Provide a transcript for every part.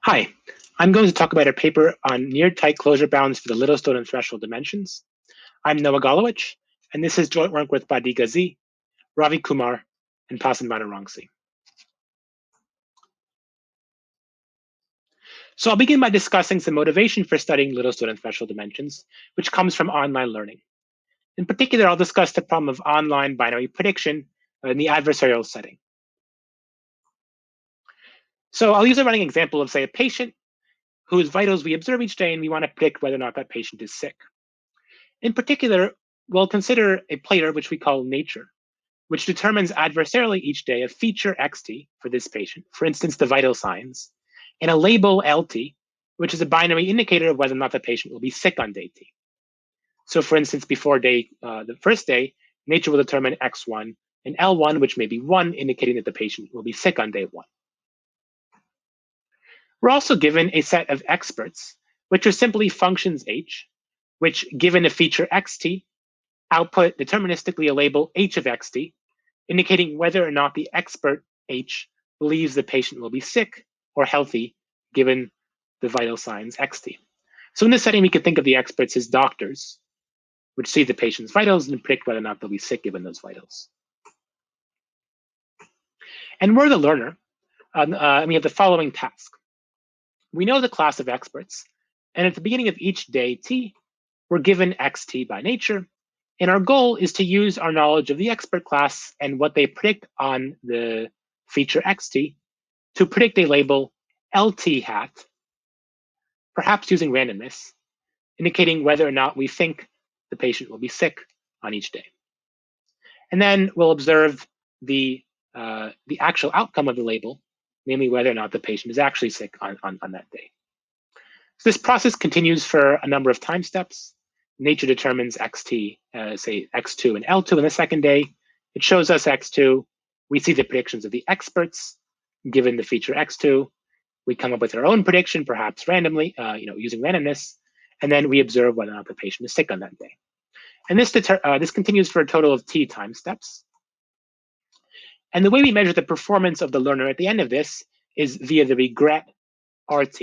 Hi, I'm going to talk about a paper on near-tight closure bounds for the Littlestone and threshold dimensions. I'm Noah Golowich, and this is joint work with Badih Ghazi, Ravi Kumar, and Pasin Manurangsi. So I'll begin by discussing some motivation for studying Littlestone and threshold dimensions, which comes from online learning. In particular, I'll discuss the problem of online binary prediction in the adversarial setting. So I'll use a running example of, say, a patient whose vitals we observe each day, and we want to predict whether or not that patient is sick. In particular, we'll consider a plater, which we call nature, which determines adversarially each day a feature xt for this patient, for instance, the vital signs, and a label lt, which is a binary indicator of whether or not the patient will be sick on day t. So for instance, before the first day, nature will determine x1 and L1, which may be 1, indicating that the patient will be sick on day 1. We're also given a set of experts, which are simply functions h, which, given a feature xt, output deterministically a label h of xt, indicating whether or not the expert h believes the patient will be sick or healthy, given the vital signs xt. So in this setting, we could think of the experts as doctors, which see the patient's vitals and predict whether or not they'll be sick given those vitals. And we're the learner, and we have the following task. We know the class of experts, and at the beginning of each day t, we're given xt by nature, and our goal is to use our knowledge of the expert class and what they predict on the feature xt to predict a label lt hat, perhaps using randomness, indicating whether or not we think the patient will be sick on each day. And then we'll observe the actual outcome of the label, namely whether or not the patient is actually sick on that day. So this process continues for a number of time steps. Nature determines xt, say x2 and L2 in the second day. It shows us x2. We see the predictions of the experts given the feature x2. We come up with our own prediction, perhaps randomly, using randomness, and then we observe whether or not the patient is sick on that day. And this continues for a total of t time steps. And the way we measure the performance of the learner at the end of this is via the regret RT,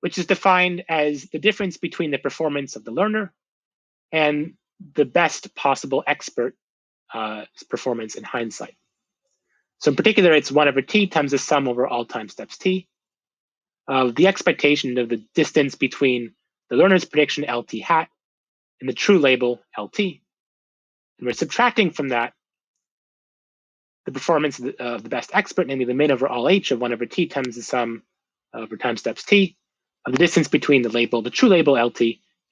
which is defined as the difference between the performance of the learner and the best possible expert performance in hindsight. So in particular, it's 1 over t times the sum over all time steps t of the expectation of the distance between the learner's prediction lt hat and the true label lt. And we're subtracting from that the performance of the best expert, namely the min over all h of 1 over t times the sum over time steps t of the distance between the true label lt,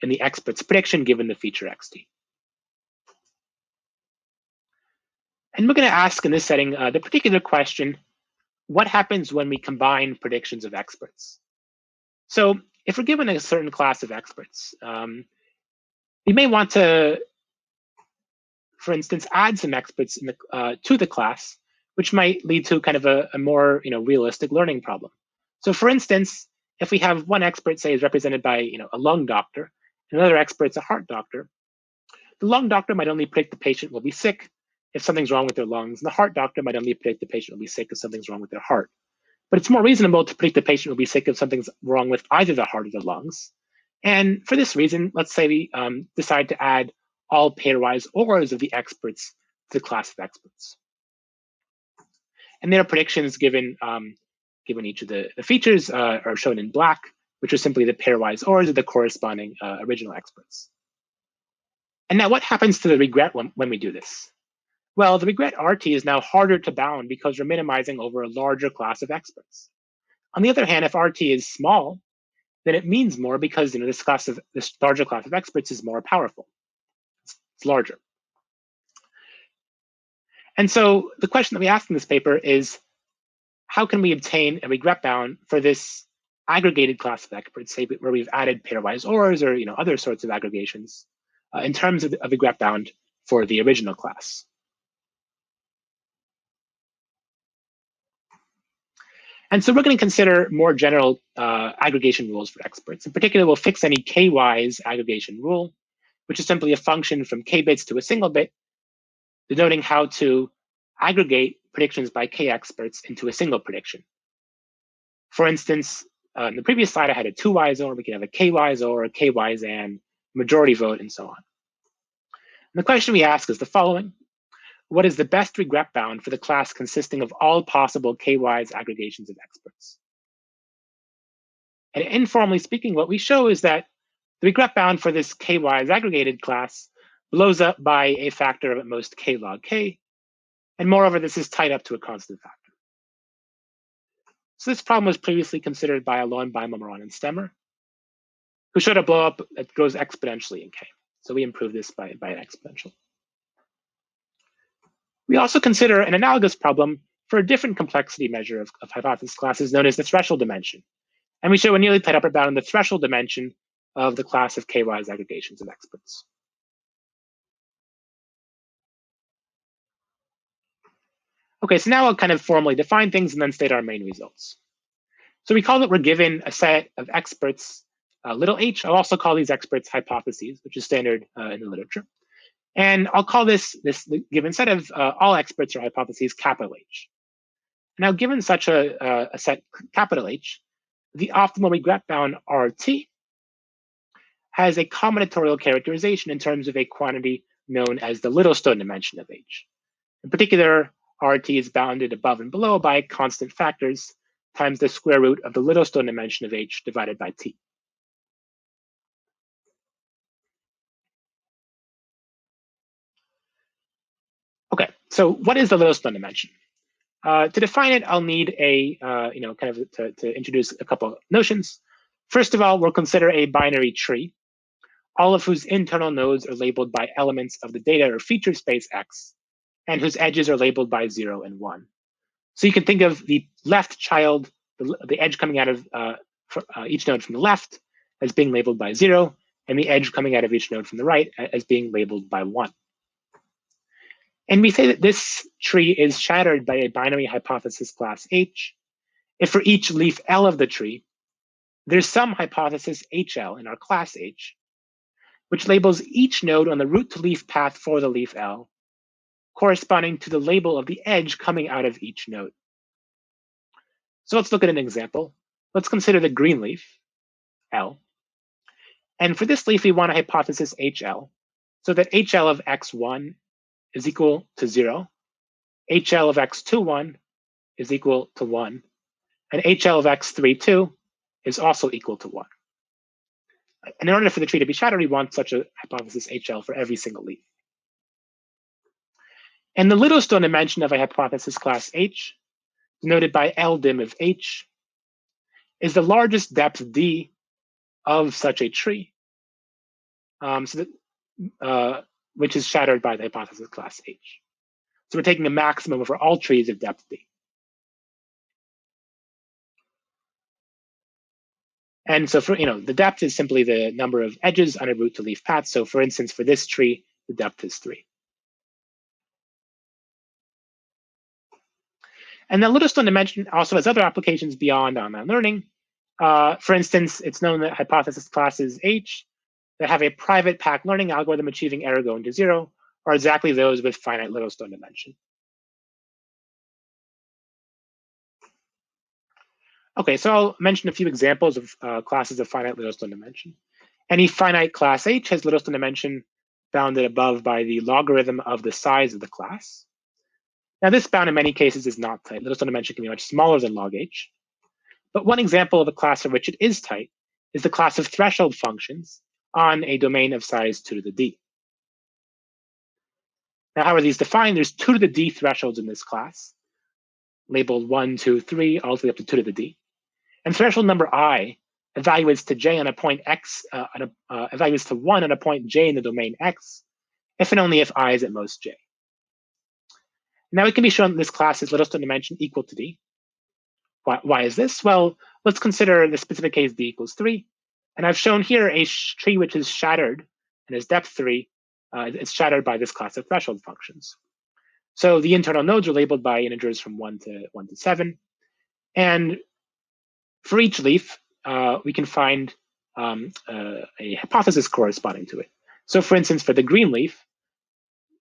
and the expert's prediction given the feature xt. And we're going to ask in this setting the particular question, what happens when we combine predictions of experts? So if we're given a certain class of experts, we may want to, for instance, add some experts to the class, which might lead to kind of a more realistic learning problem. So for instance, if we have one expert, say, is represented by a lung doctor, and another expert's a heart doctor, the lung doctor might only predict the patient will be sick if something's wrong with their lungs, and the heart doctor might only predict the patient will be sick if something's wrong with their heart. But it's more reasonable to predict the patient will be sick if something's wrong with either the heart or the lungs. And for this reason, let's say we decide to add all pairwise ORs of the experts to the class of experts. And their predictions given each of the features are shown in black, which are simply the pairwise ORs of the corresponding original experts. And now what happens to the regret when we do this? Well, the regret RT is now harder to bound because we're minimizing over a larger class of experts. On the other hand, if RT is small, then it means more because this larger class of experts is more powerful. It's larger. And so the question that we ask in this paper is, how can we obtain a regret bound for this aggregated class of experts, say where we've added pairwise ORs or other sorts of aggregations in terms of a regret bound for the original class? And so we're going to consider more general aggregation rules for experts. In particular, we'll fix any k-wise aggregation rule, which is simply a function from k bits to a single bit, denoting how to aggregate predictions by k experts into a single prediction. For instance, in the previous slide, I had a 2y or we can have a ky or a ky and majority vote, and so on. And the question we ask is the following. What is the best regret bound for the class consisting of all possible ky's aggregations of experts? And informally speaking, what we show is that the regret bound for this ky's aggregated class blows up by a factor of at most k log k. And moreover, this is tied up to a constant factor. So this problem was previously considered by Alon, Moran, and Stemmer, who showed a blow up that grows exponentially in k. So we improve this by an exponential. We also consider an analogous problem for a different complexity measure of hypothesis classes known as the threshold dimension. And we show a nearly tied upper bound in the threshold dimension of the class of ky's aggregations of experts. Okay, so now I'll kind of formally define things and then state our main results. So we call that we're given a set of experts, little h. I'll also call these experts hypotheses, which is standard in the literature. And I'll call this given set of all experts or hypotheses capital H. Now, given such a set capital H, the optimal regret bound RT has a combinatorial characterization in terms of a quantity known as the Littlestone dimension of H. In particular, RT is bounded above and below by constant factors times the square root of the Littlestone dimension of H divided by T. Okay, so what is the Littlestone dimension? To define it, I'll need a, to introduce a couple of notions. First of all, we'll consider a binary tree, all of whose internal nodes are labeled by elements of the data or feature space X, and whose edges are labeled by 0 and 1. So you can think of the left child, the edge coming out of each node from the left as being labeled by 0, and the edge coming out of each node from the right as being labeled by 1. And we say that this tree is shattered by a binary hypothesis class H if for each leaf L of the tree, there's some hypothesis HL in our class H, which labels each node on the root to leaf path for the leaf L, corresponding to the label of the edge coming out of each node. So let's look at an example. Let's consider the green leaf, L. And for this leaf, we want a hypothesis HL, so that HL of x1 is equal to 0, HL of x21 is equal to 1, and HL of x32 is also equal to 1. And in order for the tree to be shattered, we want such a hypothesis HL for every single leaf. And the Littlestone dimension of a hypothesis class H, denoted by LDIM of H, is the largest depth D of such a tree, which is shattered by the hypothesis class H. So we're taking a maximum over all trees of depth D. And so for, the depth is simply the number of edges on a root to leaf path. So for instance, for this tree, the depth is 3. And the Littlestone dimension also has other applications beyond online learning. For instance, it's known that hypothesis classes H that have a private pack learning algorithm achieving error going to 0 are exactly those with finite Littlestone dimension. Okay, so I'll mention a few examples of classes of finite Littlestone dimension. Any finite class H has Littlestone dimension bounded above by the logarithm of the size of the class. Now, this bound in many cases is not tight. Littlestone dimension can be much smaller than log H. But one example of a class for which it is tight is the class of threshold functions on a domain of size 2 to the d. Now, how are these defined? There's 2 to the d thresholds in this class, labeled 1, 2, 3, all the way up to 2 to the d. And threshold number I evaluates to j on a point x, evaluates to 1 on a point j in the domain x, if and only if I is at most j. Now it can be shown that this class is Littlestone dimension equal to d. Why is this? Well, let's consider the specific case d equals 3. And I've shown here a tree which is shattered and is depth 3. It's shattered by this class of threshold functions. So the internal nodes are labeled by integers from 1 to 7. And for each leaf, we can find a hypothesis corresponding to it. So for instance, for the green leaf,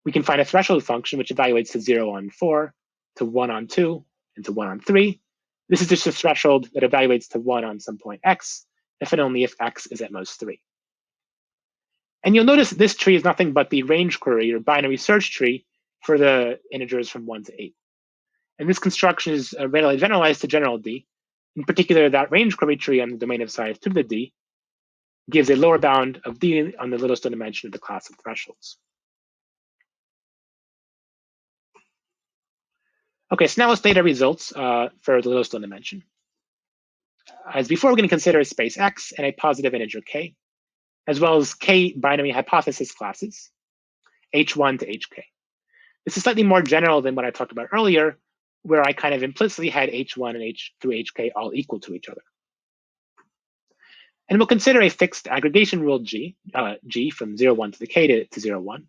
we can find a threshold function which evaluates to 0 on 4, to 1 on 2, and to 1 on 3. This is just a threshold that evaluates to 1 on some point x, if and only if x is at most 3. And you'll notice this tree is nothing but the range query or binary search tree for the integers from 1 to 8. And this construction is readily generalized to general D. In particular, that range query tree on the domain of size 2 to the D gives a lower bound of D on the Littlestone dimension of the class of thresholds. Okay, so now let's state our results for the Littlestone dimension. As before, we're going to consider a space X and a positive integer K, as well as K binary hypothesis classes, H1 to HK. This is slightly more general than what I talked about earlier, where I kind of implicitly had H1 and H through HK all equal to each other. And we'll consider a fixed aggregation rule G, G from 0, 1 to the K to 0, 1.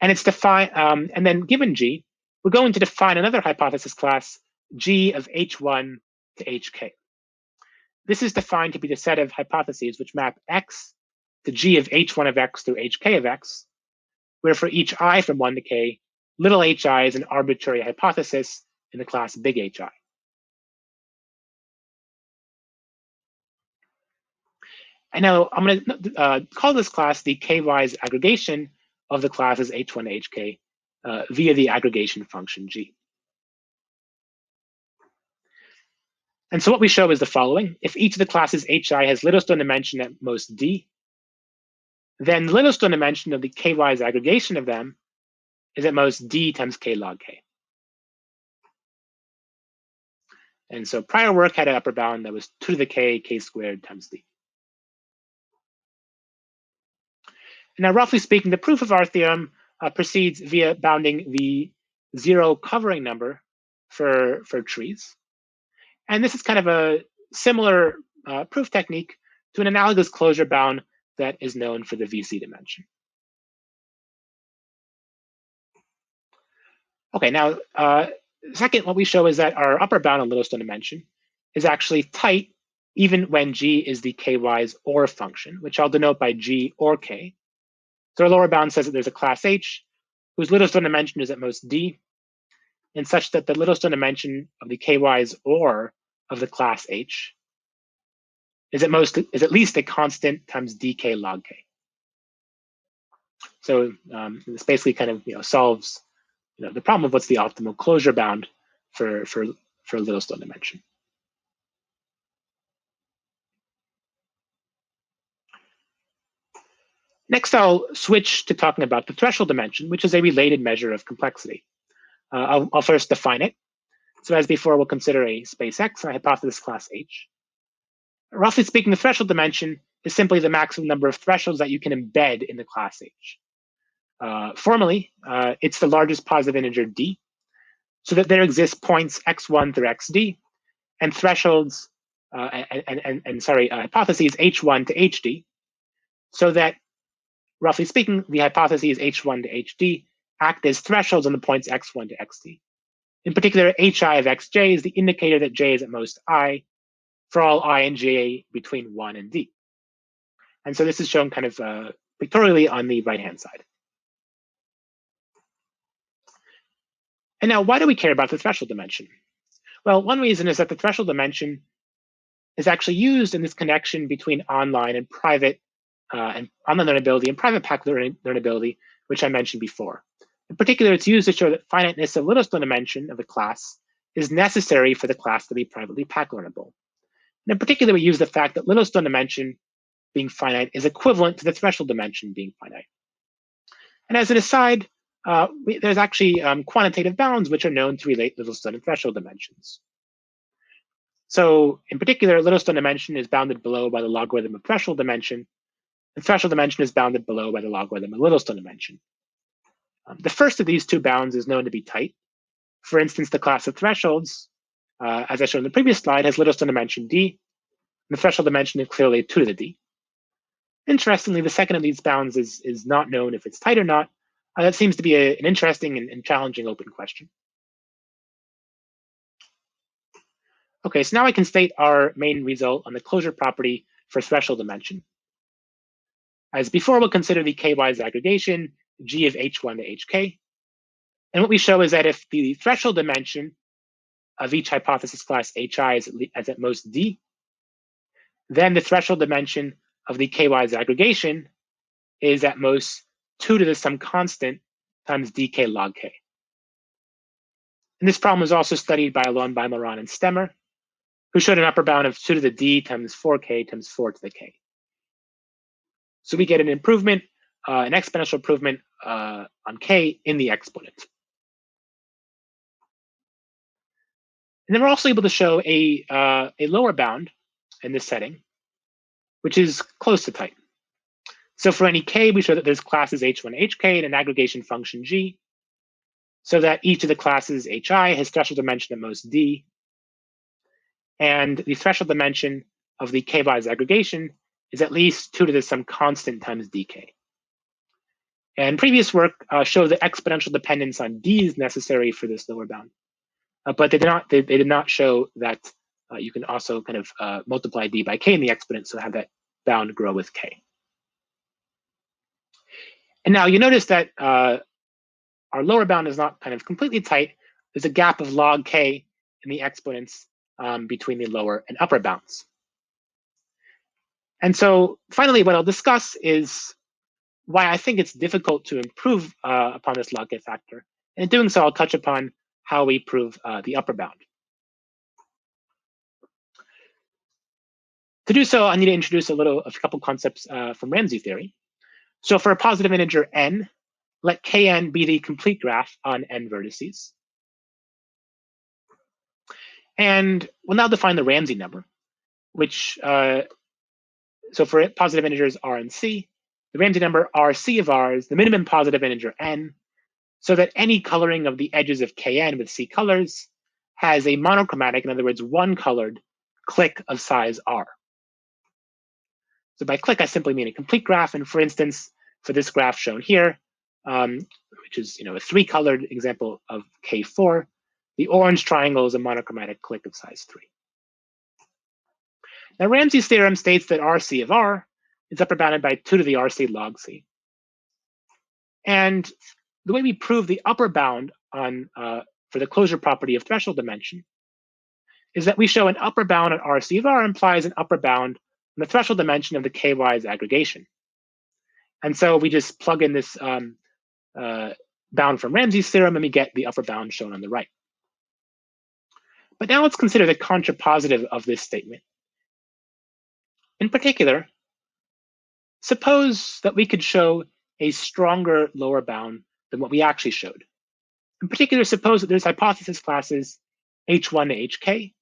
And it's defined, and then given G, we're going to define another hypothesis class, G of H1 to HK. This is defined to be the set of hypotheses which map X to G of H1 of X through HK of X, where for each I from 1 to K, little hi is an arbitrary hypothesis in the class big Hi. And now I'm going to call this class the K-wise aggregation of the classes H1 to HK via the aggregation function G. And so what we show is the following. If each of the classes Hi has Littlestone dimension at most D, then the Littlestone dimension of the K-wise aggregation of them is at most D times K log K. And so prior work had an upper bound that was 2 to the K squared times D. Now, roughly speaking, the proof of our theorem proceeds via bounding the 0 covering number for trees. And this is kind of a similar proof technique to an analogous closure bound that is known for the VC dimension. Okay, now, second, what we show is that our upper bound on Littlestone dimension is actually tight even when G is the K-wise OR function, which I'll denote by G or K. So our lower bound says that there's a class H whose Littlestone dimension is at most D, and such that the Littlestone dimension of the K-wise OR of the class H is at least a constant times dk log K. So this basically kind of solves the problem of what's the optimal closure bound for Littlestone dimension. Next, I'll switch to talking about the threshold dimension, which is a related measure of complexity. I'll first define it. So as before, we'll consider a space X and a hypothesis class H. Roughly speaking, the threshold dimension is simply the maximum number of thresholds that you can embed in the class H. Formally, it's the largest positive integer D, so that there exist points x1 through xd, and thresholds, hypotheses h1 to hd, so that, roughly speaking, the hypotheses h1 to hd act as thresholds on the points x1 to xd. In particular, hi of xj is the indicator that j is at most I for all I and j between 1 and d. And so this is shown kind of pictorially on the right-hand side. And now, why do we care about the threshold dimension? Well, one reason is that the threshold dimension is actually used in this connection between online and private and online learnability and private pack learnability, which I mentioned before. In particular, it's used to show that finiteness of Littlestone dimension of the class is necessary for the class to be privately pack learnable. And in particular, we use the fact that Littlestone dimension being finite is equivalent to the threshold dimension being finite. And as an aside, there's actually quantitative bounds which are known to relate Littlestone and threshold dimensions. So in particular, Littlestone dimension is bounded below by the logarithm of threshold dimension, and threshold dimension is bounded below by the logarithm of Littlestone dimension. The first of these two bounds is known to be tight. For instance, the class of thresholds, as I showed in the previous slide, has Littlestone dimension D, and the threshold dimension is clearly 2 to the D. Interestingly, the second of these bounds is not known if it's tight or not. That seems to be an interesting and challenging open question. Okay, so now I can state our main result on the closure property for threshold dimension. As before, we'll consider the K-wise aggregation, G of H1 to HK. And what we show is that if the threshold dimension of each hypothesis class HI is at most D, then the threshold dimension of the KY's aggregation is at most 2 to the some constant times dk log k. And this problem was also studied by Alon, Moran, and Stemmer, who showed an upper bound of 2 to the d times 4k times 4 to the k. So we get an improvement, an exponential improvement on k in the exponent. And then we're also able to show a lower bound in this setting, which is close to tight. So for any k, we show that there's classes h1, hk, and an aggregation function g, so that each of the classes hi has threshold dimension at most d, and the threshold dimension of the k-wise aggregation is at least 2 to the some constant times dk. And previous work showed that exponential dependence on d is necessary for this lower bound, but they did not show that you can also kind of multiply d by k in the exponent, so have that bound grow with k. And now you notice that our lower bound is not kind of completely tight. There's a gap of log k in the exponents between the lower and upper bounds. And so finally, what I'll discuss is why I think it's difficult to improve upon this log k factor. And in doing so, I'll touch upon how we prove the upper bound. To do so, I need to introduce a couple concepts from Ramsey theory. So for a positive integer n, let kn be the complete graph on n vertices. And we'll now define the Ramsey number, which, so for positive integers r and c, the Ramsey number rc of r is the minimum positive integer n, so that any coloring of the edges of kn with c colors has a monochromatic, in other words, one colored clique of size r. So by clique, I simply mean a complete graph. And for instance, for this graph shown here, which is a 3-colored example of K4, the orange triangle is a monochromatic clique of size 3. Now Ramsey's theorem states that RC of R is upper bounded by 2 to the RC log C. And the way we prove the upper bound on for the closure property of threshold dimension is that we show an upper bound on RC of R implies an upper bound on the threshold dimension of the KY's aggregation. And so we just plug in this bound from Ramsey's theorem, and we get the upper bound shown on the right. But now let's consider the contrapositive of this statement. In particular, suppose that we could show a stronger lower bound than what we actually showed. In particular, suppose that there's hypothesis classes h1 to hk,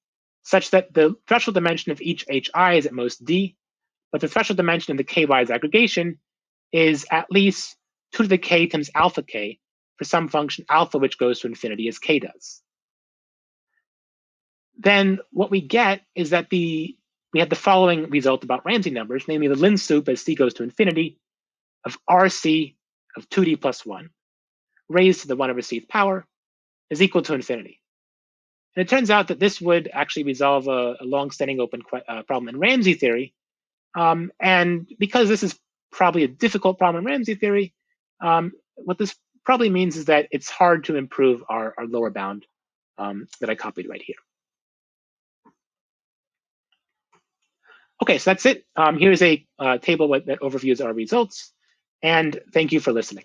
such that the threshold dimension of each hi is at most d, but the threshold dimension of the ky's aggregation is at least 2 to the k times alpha k for some function alpha which goes to infinity as k does. Then what we get is that we have the following result about Ramsey numbers, namely the Lin soup as c goes to infinity of rc of 2d plus 1 raised to the 1 over cth power is equal to infinity. And it turns out that this would actually resolve a long-standing open problem in Ramsey theory. And because this is probably a difficult problem in Ramsey theory, what this probably means is that it's hard to improve our lower bound that I copied right here. Okay, so that's it. Here's a table that overviews our results. And thank you for listening.